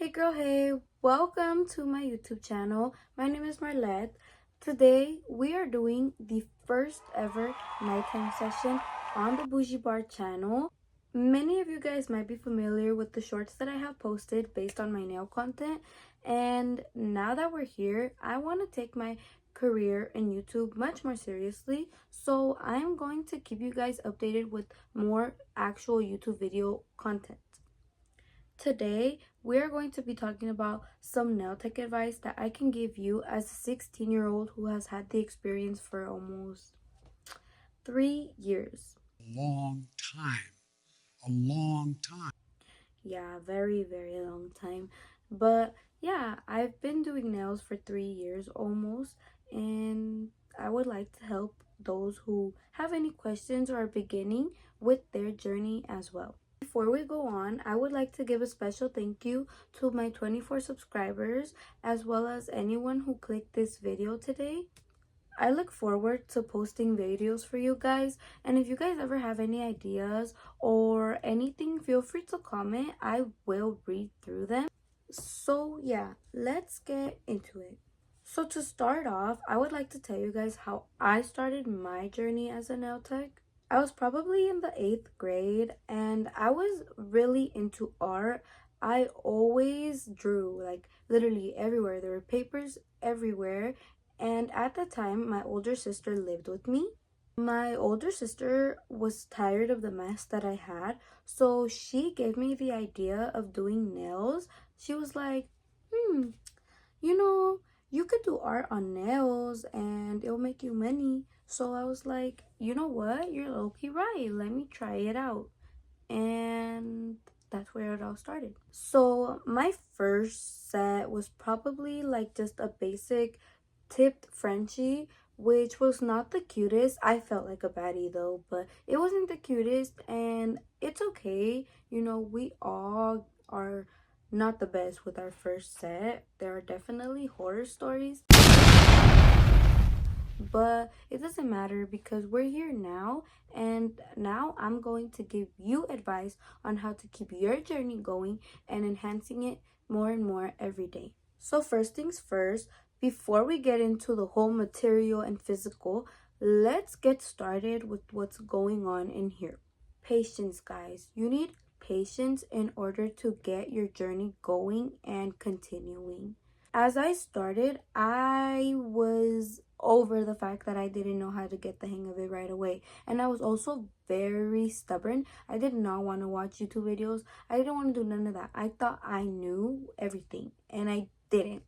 Hey girl, hey, welcome to my YouTube channel. My name is Marleth. Today we are doing the first ever nighttime session on the Bougie Bar channel. Many of you guys might be familiar with the shorts that I have posted based on my nail content, and now that we're here, I want to take my career in YouTube much more seriously, so I'm going to keep you guys updated with more actual YouTube video content. Today, we are going to be talking about some nail tech advice that I can give you as a 16-year-old who has had the experience for almost 3 years. Long time. A long time. Yeah, very, very long time. But yeah, I've been doing nails for 3 years almost, and I would like to help those who have any questions or are beginning with their journey as well. Before we go on, I would like to give a special thank you to my 24 subscribers as well as anyone who clicked this video today. I look forward to posting videos for you guys, and if you guys ever have any ideas or anything, feel free to comment. I will read through them. So yeah, let's get into it. So to start off, I would like to tell you guys how I started my journey as a nail tech. I was probably in the 8th grade and I was really into art. I always drew, like literally everywhere. There were papers everywhere. And at the time, my older sister lived with me. My older sister was tired of the mess that I had, so she gave me the idea of doing nails. She was like, you know, you could do art on nails and it'll make you money. So I was like, you know what? You're low-key right. Let me try it out. And that's where it all started. So my first set was probably like just a basic tipped Frenchie, which was not the cutest. I felt like a baddie though, but it wasn't the cutest, and it's okay. You know, we all are not the best with our first set. There are definitely horror stories, but it doesn't matter because we're here now, and now I'm going to give you advice on how to keep your journey going and enhancing it more and more every day. So first things first, before we get into the whole material and physical, let's get started with what's going on in here. Patience, guys. You need patience in order to get your journey going and continuing. As I started, I was over the fact that I didn't know how to get the hang of it right away. And I was also very stubborn. I did not want to watch YouTube videos. I didn't want to do none of that. I thought I knew everything, and I didn't.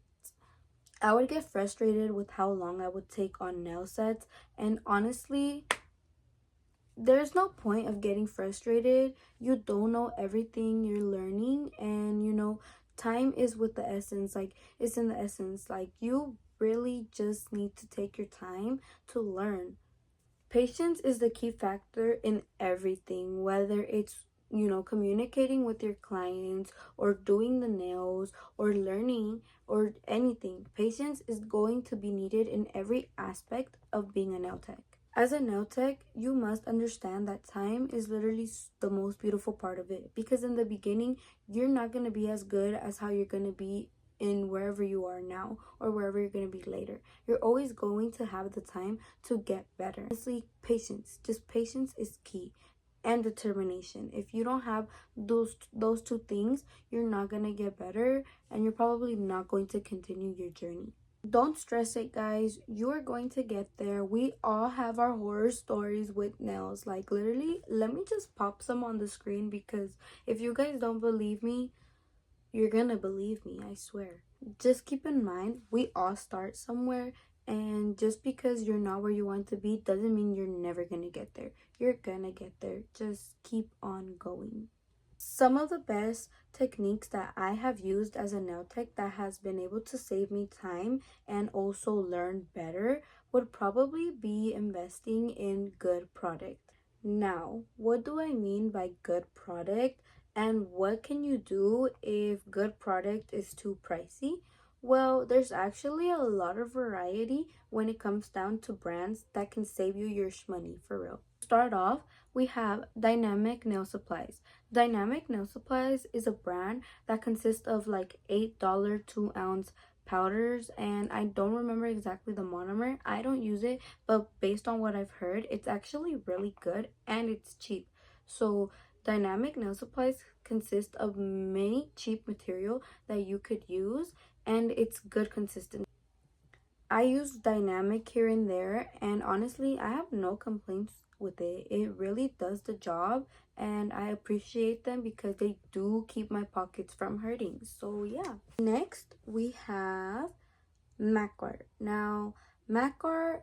I would get frustrated with how long I would take on nail sets, and honestly, there's no point of getting frustrated. You don't know everything, you're learning, and you know, time is with the essence, like it's in the essence. Like, you really just need to take your time to learn. Patience is the key factor in everything, whether it's, you know, communicating with your clients or doing the nails or learning or anything. Patience is going to be needed in every aspect of being a nail tech. As a nail tech, you must understand that time is literally the most beautiful part of it, because in the beginning, you're not going to be as good as how you're going to be in wherever you are now or wherever you're going to be later. You're always going to have the time to get better. Honestly, patience. Just patience is key, and determination. If you don't have those two things, you're not going to get better, and you're probably not going to continue your journey. Don't stress it, guys. You are going to get there. We all have our horror stories with nails. Like, literally, let me just pop some on the screen, because if you guys don't believe me, you're gonna believe me, I swear. Just keep in mind, we all start somewhere, and just because you're not where you want to be doesn't mean you're never gonna get there. You're gonna get there. Just keep on going. Some of the best techniques that I have used as a nail tech that has been able to save me time and also learn better would probably be investing in good product. Now, what do I mean by good product, and what can you do if good product is too pricey? Well, there's actually a lot of variety when it comes down to brands that can save you your money, for real. Start off, we have Dynamic Nail Supplies. Dynamic Nail Supplies is a brand that consists of like $8 2-ounce powders, and I don't remember exactly the monomer. I don't use it, but based on what I've heard, it's actually really good and it's cheap. So Dynamic Nail Supplies consist of many cheap material that you could use, and it's good consistency. I use dynamic here and there, and honestly, I have no complaints with it. It really does the job, and I appreciate them because they do keep my pockets from hurting. So, yeah. Next, we have Macart. Now, Macart,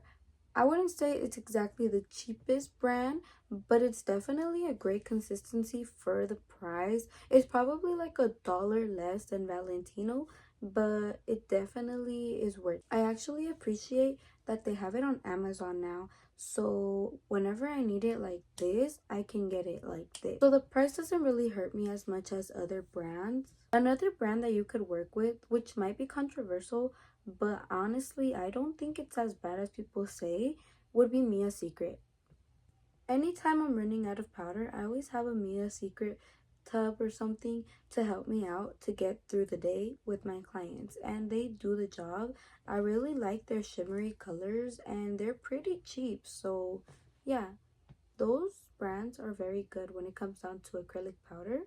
I wouldn't say it's exactly the cheapest brand, but it's definitely a great consistency for the price. It's probably like $1 less than Valentino, but it definitely is worth it. I actually appreciate that they have it on Amazon now. So whenever I need it like this, I can get it like this. So the price doesn't really hurt me as much as other brands. Another brand that you could work with, which might be controversial, but honestly, I don't think it's as bad as people say, would be Mia Secret. Anytime I'm running out of powder, I always have a Mia Secret tub or something to help me out to get through the day with my clients, and they do the job. I really like their shimmery colors and they're pretty cheap. So, yeah, those brands are very good when it comes down to acrylic powder.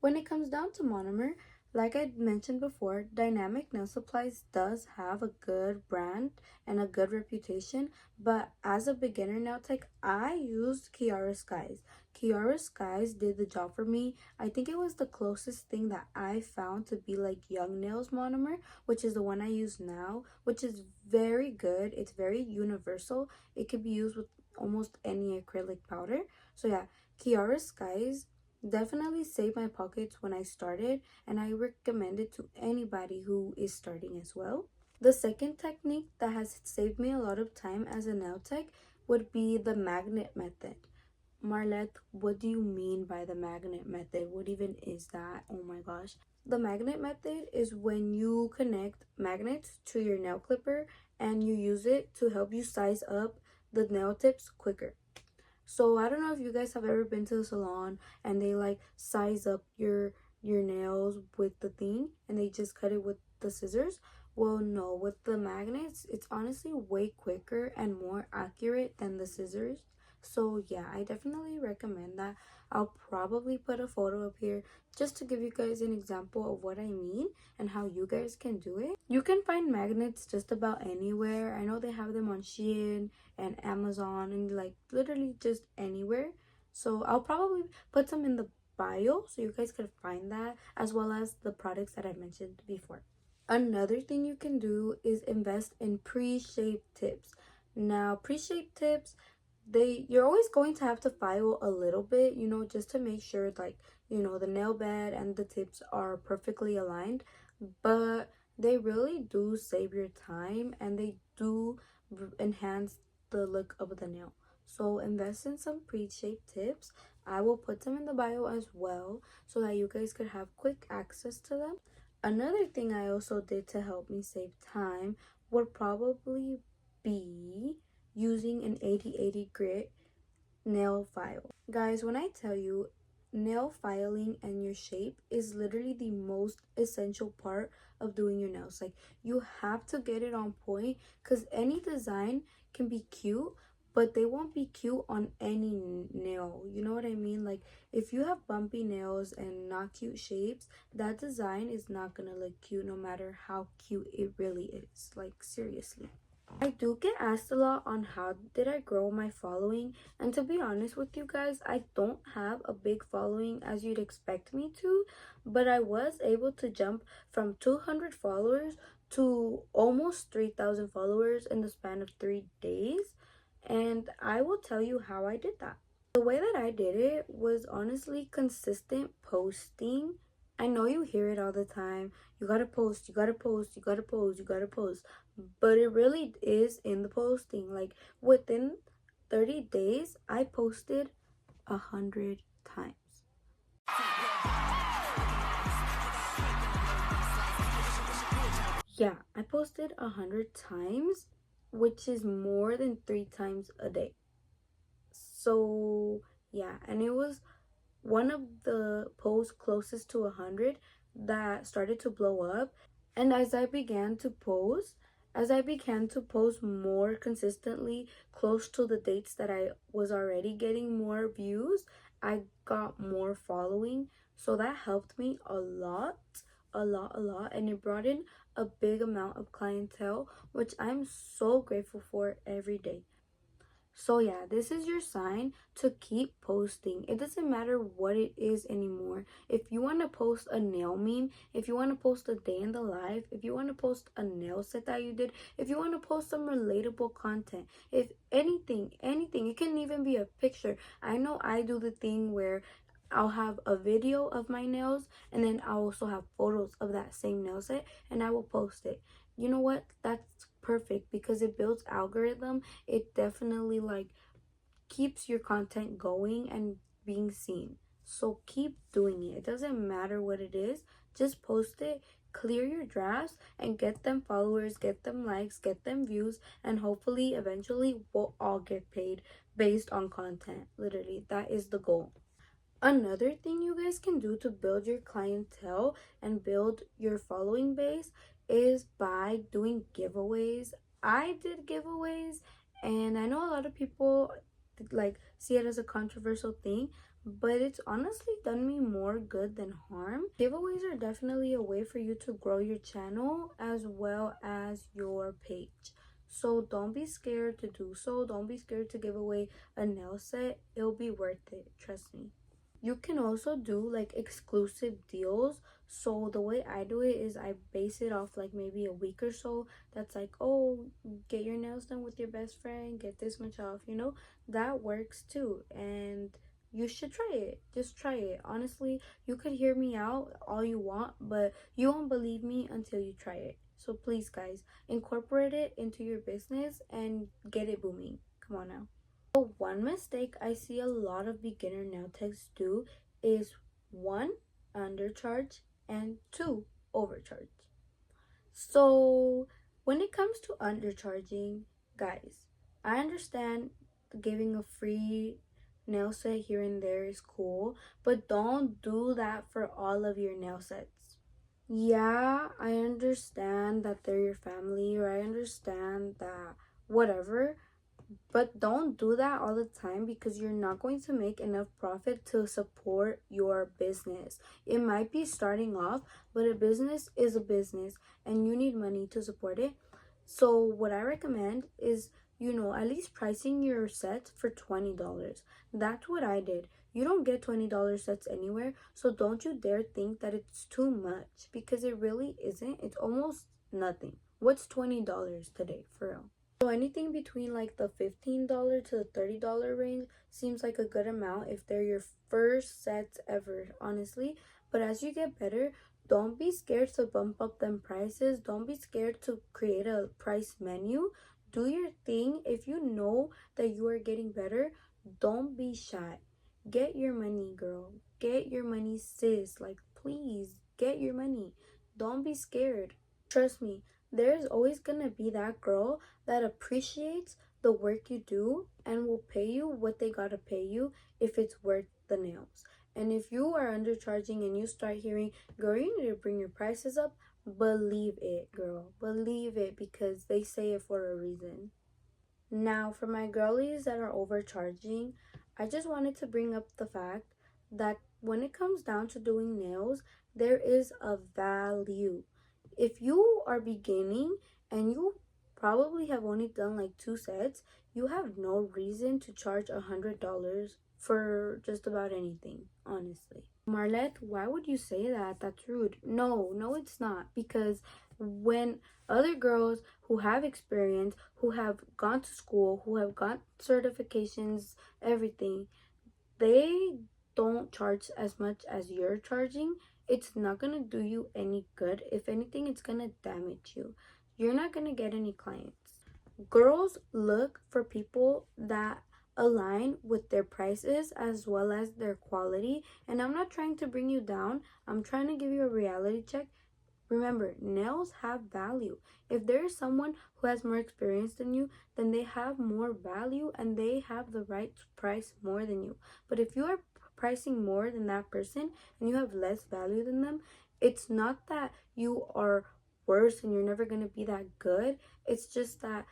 When it comes down to monomer, like I mentioned before, Dynamic Nail Supplies does have a good brand and a good reputation, but as a beginner nail tech, I used Kiara Skies. Kiara Skies did the job for me. I think it was the closest thing that I found to be like Young Nails monomer, which is the one I use now, which is very good. It's very universal. It could be used with almost any acrylic powder. So yeah, Kiara Skies definitely saved my pockets when I started, and I recommend it to anybody who is starting as well. The second technique that has saved me a lot of time as a nail tech would be the magnet method. Marleth, what do you mean by the magnet method? What even is that? Oh my gosh. The magnet method is when you connect magnets to your nail clipper and you use it to help you size up the nail tips quicker. So I don't know if you guys have ever been to the salon and they like size up your nails with the thing and they just cut it with the scissors. Well, no, with the magnets, it's honestly way quicker and more accurate than the scissors. So yeah, I definitely recommend that. I'll probably put a photo up here just to give you guys an example of what I mean and how you guys can do it. You can find magnets just about anywhere. I know they have them on Shein and Amazon and like literally just anywhere. So I'll probably put some in the bio so you guys could find that, as well as the products that I mentioned before. Another thing you can do is invest in pre-shaped tips. Now, pre-shaped tips, you're always going to have to file a little bit, just to make sure like, the nail bed and the tips are perfectly aligned, but they really do save your time and they do enhance the look of the nail. So invest in some pre-shaped tips. I will put them in the bio as well so that you guys could have quick access to them. Another thing I also did to help me save time would probably be using an 80/80 grit nail file. Guys, when I tell you, nail filing and your shape is literally the most essential part of doing your nails. Like, you have to get it on point because any design can be cute, but they won't be cute on any nail. You know what I mean? Like, if you have bumpy nails and not cute shapes, that design is not gonna look cute no matter how cute it really is. Like, seriously. I do get asked a lot on how did I grow my following, and to be honest with you guys, I don't have a big following as you'd expect me to, but I was able to jump from 200 followers to almost 3,000 followers in the span of 3 days, and I will tell you how I did that. The way that I did it was honestly consistent posting. I know you hear it all the time. You gotta post, you gotta post, you gotta post, you gotta post. But it really is in the posting. Like within 30 days, I posted 100 times. Yeah, I posted 100 times, which is more than 3 times a day. So Yeah, and it was one of the posts closest to 100 that started to blow up. And as I began to post more consistently close to the dates that I was already getting more views, I got more following. So that helped me a lot, and it brought in a big amount of clientele, which I'm so grateful for every day. So yeah, this is your sign to keep posting. It doesn't matter what it is anymore. If you want to post a nail meme, if you want to post a day in the life, if you want to post a nail set that you did, if you want to post some relatable content, if anything, it can even be a picture. I know I do the thing where I'll have a video of my nails and then I'll also have photos of that same nail set and I will post it. You know what? That's perfect because it builds algorithm. It definitely like keeps your content going and being seen. So keep doing it. It doesn't matter what it is. Just post it, clear your drafts, and get them followers, get them likes, get them views, and hopefully eventually we'll all get paid based on content. Literally, that is the goal. Another thing you guys can do to build your clientele and build your following base is by doing giveaways. I did giveaways, and I know a lot of people like see it as a controversial thing, but it's honestly done me more good than harm. Giveaways are definitely a way for you to grow your channel as well as your page. So don't be scared to do so. Don't be scared to give away a nail set. It'll be worth it, trust me. You can also do like exclusive deals. So the way I do it is I base it off like maybe a week or so. That's like, oh, get your nails done with your best friend, get this much off, you know? That works too. And you should try it. Just try it. Honestly, you could hear me out all you want, but you won't believe me until you try it. So please, guys, incorporate it into your business and get it booming. Come on now. So one mistake I see a lot of beginner nail techs do is one, undercharge, and two, overcharge. So when it comes to undercharging, guys, I understand giving a free nail set here and there is cool, but don't do that for all of your nail sets. Yeah, I understand that they're your family, or I understand that whatever, but don't do that all the time because you're not going to make enough profit to support your business. It might be starting off, but a business is a business and you need money to support it. So, what I recommend is, at least pricing your set for $20. That's what I did. You don't get $20 sets anywhere, so don't you dare think that it's too much because it really isn't. It's almost nothing. What's $20 today, for real? So anything between like the $15 to the $30 range seems like a good amount if they're your first sets ever, honestly. But as you get better, don't be scared to bump up them prices. Don't be scared to create a price menu. Do your thing. If you know that you are getting better, don't be shy. Get your money, girl. Get your money, sis. Like, please, get your money. Don't be scared. Trust me, there's always gonna be that girl that appreciates the work you do and will pay you what they gotta pay you if it's worth the nails. And if you are undercharging and you start hearing, girl, you need to bring your prices up, believe it, girl. Believe it because they say it for a reason. Now, for my girlies that are overcharging, I just wanted to bring up the fact that when it comes down to doing nails, there is a value. If you are beginning and you probably have only done like 2 sets, you have no reason to charge $100 for just about anything, honestly. Marleth, why would you say that? That's rude. No, it's not. Because when other girls who have experience, who have gone to school, who have got certifications, everything, they don't charge as much as you're charging, it's not gonna do you any good. If anything, it's gonna damage you. You're not gonna get any clients. Girls look for people that align with their prices as well as their quality. And I'm not trying to bring you down, I'm trying to give you a reality check. Remember, nails have value. If there is someone who has more experience than you, then they have more value and they have the right to price more than you. But if you are pricing more than that person and you have less value than them, it's not that you are worse and you're never going to be that good. It's just that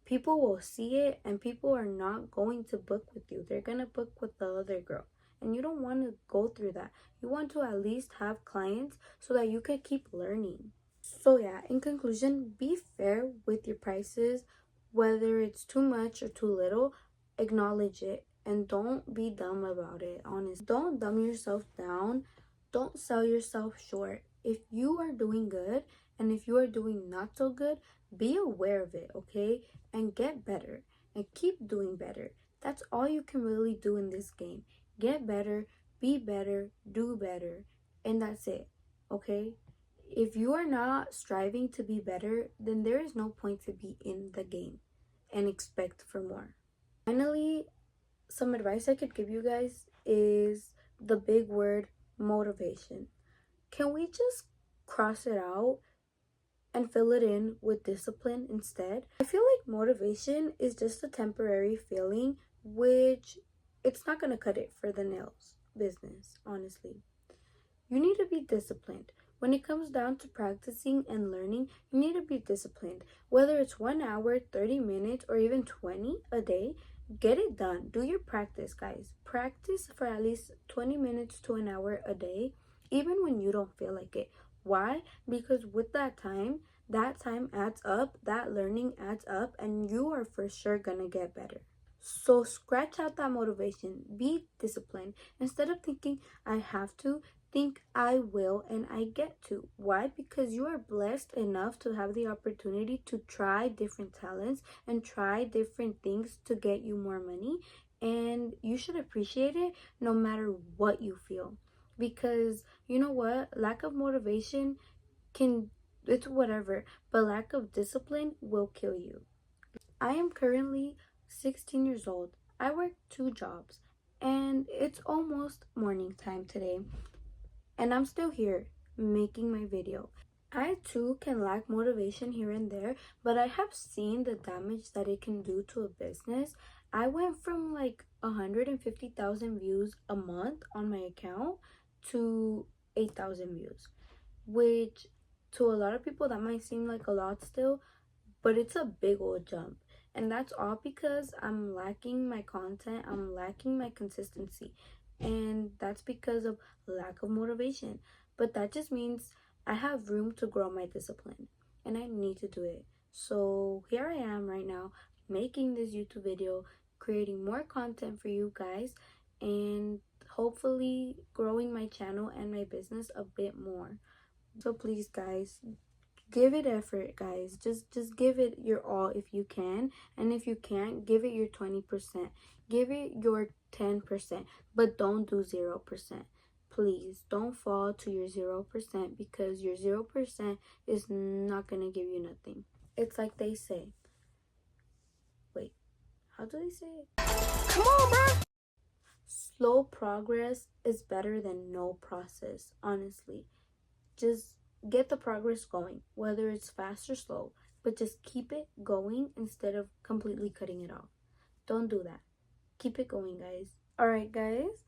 people will see it and people are not going to book with you. They're going to book with the other girl. And you don't want to go through that. You want to at least have clients so that you could keep learning. So yeah, in conclusion, be fair with your prices. Whether it's too much or too little, acknowledge it and don't be dumb about it, honestly. Don't dumb yourself down. Don't sell yourself short. If you are doing good and if you are doing not so good, be aware of it, okay? And get better and keep doing better. That's all you can really do in this game. Get better, be better, do better, and that's it, okay? If you are not striving to be better, then there is no point to be in the game and expect for more. Finally, some advice I could give you guys is the big word motivation. Can we just cross it out and fill it in with discipline instead? I feel like motivation is just a temporary feeling, which it's not going to cut it for the nails business, honestly. You need to be disciplined. When it comes down to practicing and learning, you need to be disciplined. Whether it's 1 hour, 30 minutes, or even 20 a day, get it done. Do your practice, guys. Practice for at least 20 minutes to an hour a day, even when you don't feel like it. Why? Because with that time adds up, that learning adds up, and you are for sure gonna get better. So scratch out that motivation. Be disciplined. Instead of thinking, I have to, think I will and I get to. Why? Because you are blessed enough to have the opportunity to try different talents and try different things to get you more money. And you should appreciate it no matter what you feel. Because you know what? Lack of motivation it's whatever, but lack of discipline will kill you. I am currently 16 years old. I work 2 jobs and it's almost morning time today and I'm still here making my video. I too can lack motivation here and there, but I have seen the damage that it can do to a business. I went from like 150,000 views a month on my account to 8,000 views, which to a lot of people that might seem like a lot still, but it's a big old jump. And that's all because I'm lacking my content, I'm lacking my consistency, and that's because of lack of motivation. But that just means I have room to grow my discipline and I need to do it. So here I am right now making this YouTube video, creating more content for you guys, and hopefully growing my channel and my business a bit more. So please guys, give it effort, guys. Just give it your all if you can, and if you can't, give it your 20%, give it your 10%, but don't do 0%. Please don't fall to your 0% because your 0% is not gonna give you nothing. It's like they say, wait, how do they say it? Come on, bro. Slow progress is better than no process, honestly. Just get the progress going, whether it's fast or slow, but just keep it going instead of completely cutting it off. Don't do that. Keep it going, guys. Alright, guys.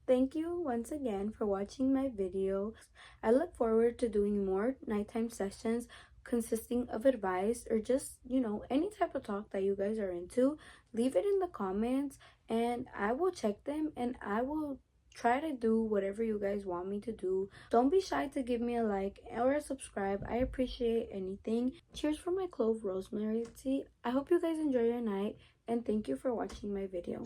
Thank you once again for watching my video. I look forward to doing more nighttime sessions consisting of advice or just, any type of talk that you guys are into. Leave it in the comments and I will check them and I will try to do whatever you guys want me to do. Don't be shy to give me a like or a subscribe. I appreciate anything. Cheers for my clove rosemary tea. I hope you guys enjoy your night and thank you for watching my video.